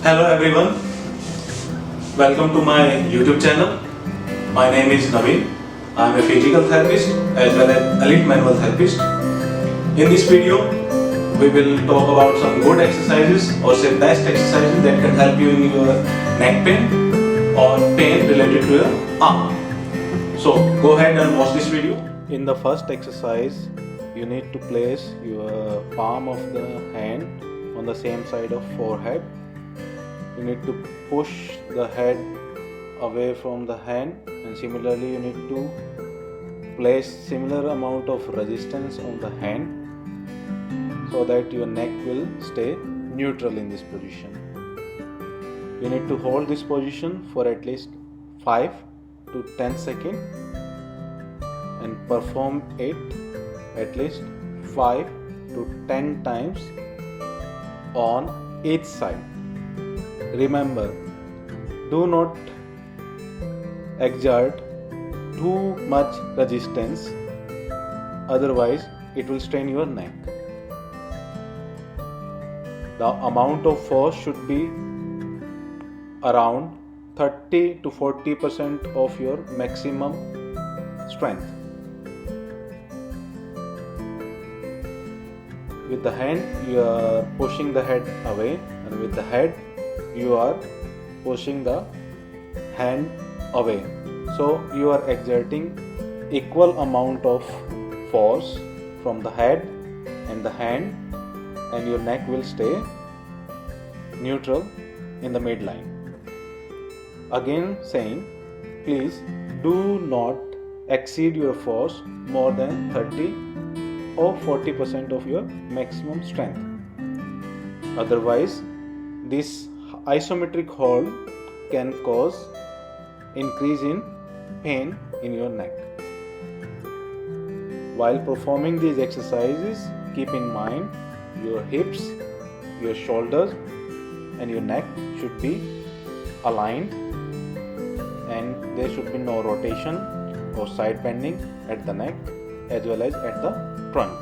Hello everyone, welcome to my YouTube channel. My name is Naveen. I am a physical therapist as well as elite manual therapist. In this video, we will talk about some good exercises or say best exercises that can help you in your neck pain or pain related to your arm. So go ahead and watch this video. In the first exercise, you need to place your palm of the hand on the same side of forehead. You need to push the head away from the hand, and similarly you need to place similar amount of resistance on the hand so that your neck will stay neutral in this position. You need to hold this position for at least 5 to 10 seconds and perform it at least 5 to 10 times on each side. Remember, do not exert too much resistance, otherwise it will strain your neck. The amount of force should be around 30 to 40% of your maximum strength. With the hand you are pushing the head away, and with the head you are pushing the hand away. So you are exerting equal amount of force from the head and the hand, and your neck will stay neutral in the midline. Again saying, please do not exceed your force more than 30 or 40% of your maximum strength. Otherwise, this isometric hold can cause increase in pain in your neck. While performing these exercises, keep in mind your hips, your shoulders and your neck should be aligned, and there should be no rotation or side bending at the neck as well as at the trunk.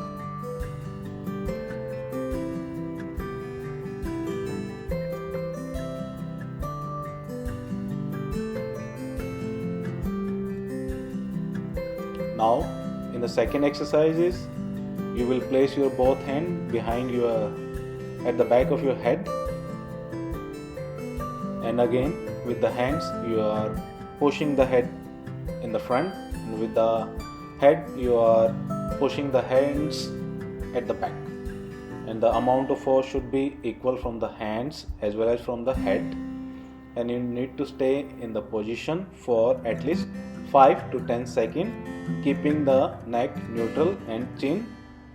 Now, in the second exercises, you will place your both hand behind your at the back of your head, and again with the hands you are pushing the head in the front, and with the head you are pushing the hands at the back, and the amount of force should be equal from the hands as well as from the head, and you need to stay in the position for at least 5 to 10 seconds, keeping the neck neutral and chin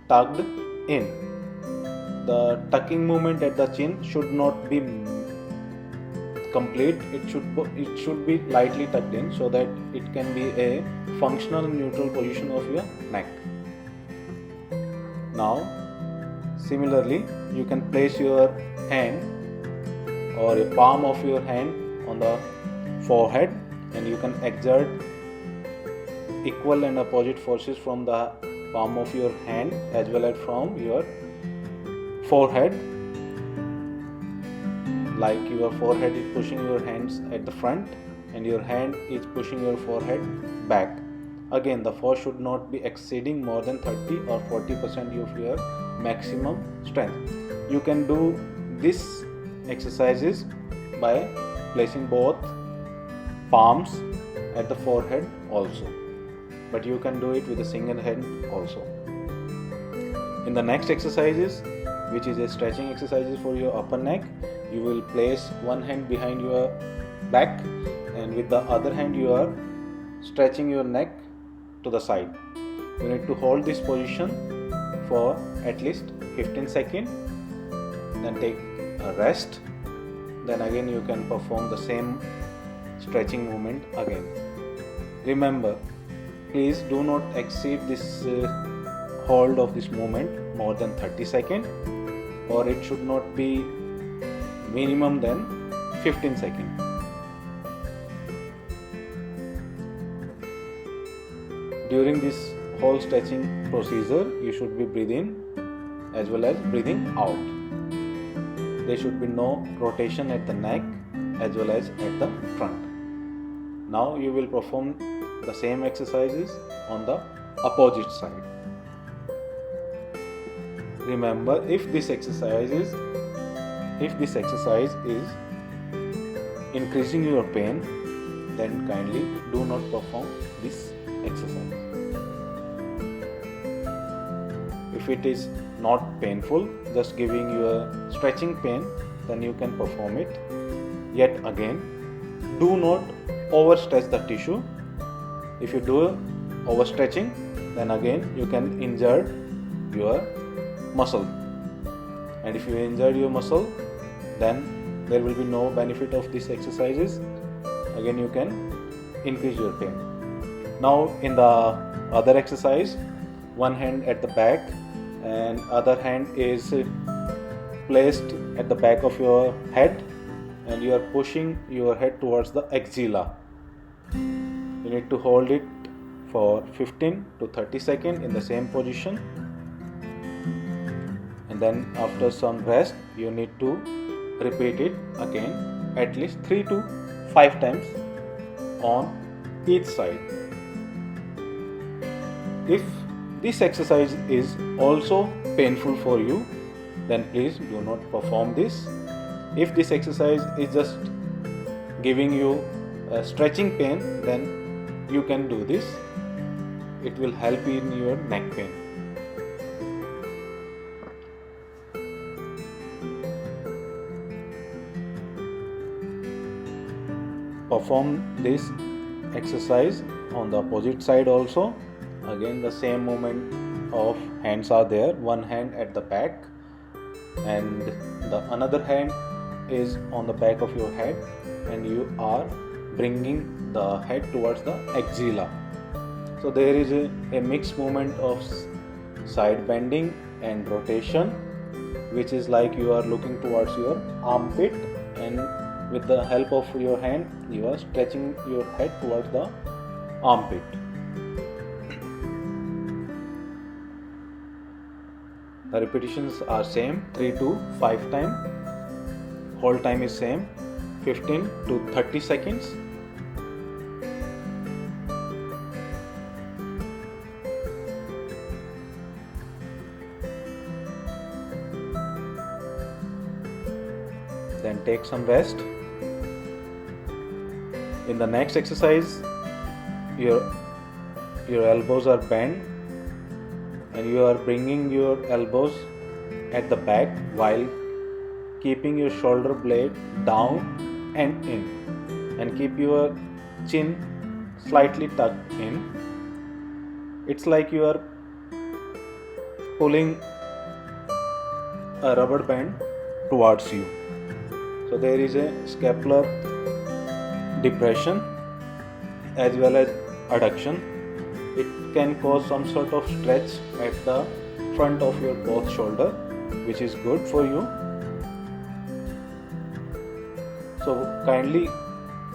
tucked in. The tucking movement at the chin should not be complete. It should be lightly tucked in so that it can be a functional neutral position of your neck. Now, similarly, you can place your hand or a palm of your hand on the forehead, and you can exert equal and opposite forces from the palm of your hand as well as from your forehead. Like your forehead is pushing your hands at the front and your hand is pushing your forehead back. Again, the force should not be exceeding more than 30 or 40% of your maximum strength. You can do these exercises by placing both palms at the forehead also, but you can do it with a single hand also. In the next exercises, which is a stretching exercises for your upper neck, you will place one hand behind your back, and with the other hand you are stretching your neck to the side. You need to hold this position for at least 15 seconds, then take a rest, then again you can perform the same stretching movement again. Remember, please do not exceed this hold of this movement more than 30 seconds, or it should not be minimum than 15 seconds. During this whole stretching procedure, you should be breathing as well as breathing out. there should be no rotation at the neck as well as at the front. Now you will perform the same exercises on the opposite side. Remember, if this exercise is increasing your pain, then kindly do not perform this exercise. If it is not painful, just giving you a stretching pain, then you can perform it. Yet again, do not overstretch the tissue. If you do overstretching, then again you can injure your muscle, and if you injure your muscle, then there will be no benefit of these exercises. Again you can increase your pain. Now in the other exercise, one hand at the back and other hand is placed at the back of your head, and you are pushing your head towards the axilla. You need to hold it for 15 to 30 seconds in the same position, and then after some rest you need to repeat it again at least 3 to 5 times on each side. If this exercise is also painful for you, then please do not perform this. If this exercise is just giving you a stretching pain, then you can do this. It will help in your neck pain. Perform this exercise on the opposite side also. Again the same movement of hands are there. One hand at the back and the another hand is on the back of your head, and you are bringing the head towards the axilla. So there is a mixed movement of side bending and rotation, which is like you are looking towards your armpit, and with the help of your hand you are stretching your head towards the armpit. The repetitions are same, 3 to 5 times. Hold time is same, 15 to 30 seconds. Then take some rest. In the next exercise, your elbows are bent, and you are bringing your elbows at the back while keeping your shoulder blade down and in, and keep your chin slightly tucked in. It's like you are pulling a rubber band towards you. So there is a scapular depression as well as adduction. It can cause some sort of stretch at the front of your both shoulder, which is good for you. So kindly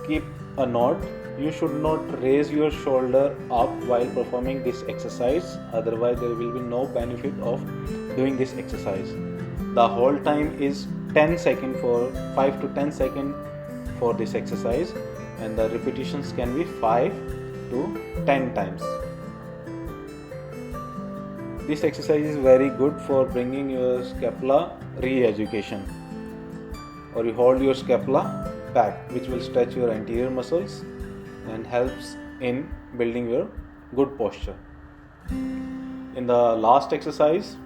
keep a note. You should not raise your shoulder up while performing this exercise, otherwise there will be no benefit of doing this exercise. The whole time is 10 seconds, for 5 to 10 seconds for this exercise, and the repetitions can be 5 to 10 times. This exercise is very good for bringing your scapula re-education, or you hold your scapula back, which will stretch your anterior muscles and helps in building your good posture. In the last exercise,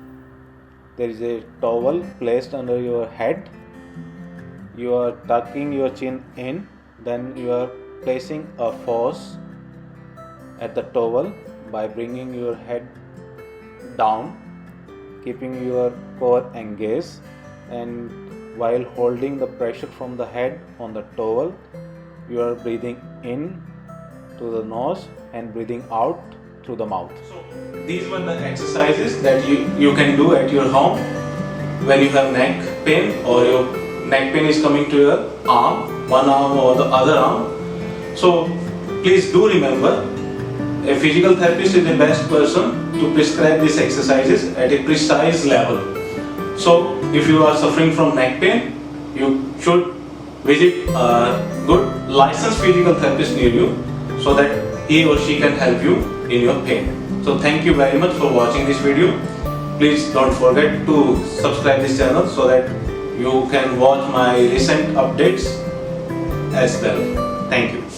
there is a towel placed under your head. You are tucking your chin in, then you are placing a force at the towel by bringing your head down, keeping your core engaged, and while holding the pressure from the head on the towel, you are breathing in through the nose and breathing out through the mouth. So these were the exercises that you can do at your home when you have neck pain, or your neck pain is coming to your arm, one arm or the other arm. So please do remember, a physical therapist is the best person to prescribe these exercises at a precise level. So if you are suffering from neck pain, you should visit a good licensed physical therapist near you so that he or she can help you in your pain. So thank you very much for watching this video. Please don't forget to subscribe this channel so that you can watch my recent updates as well. Thank you.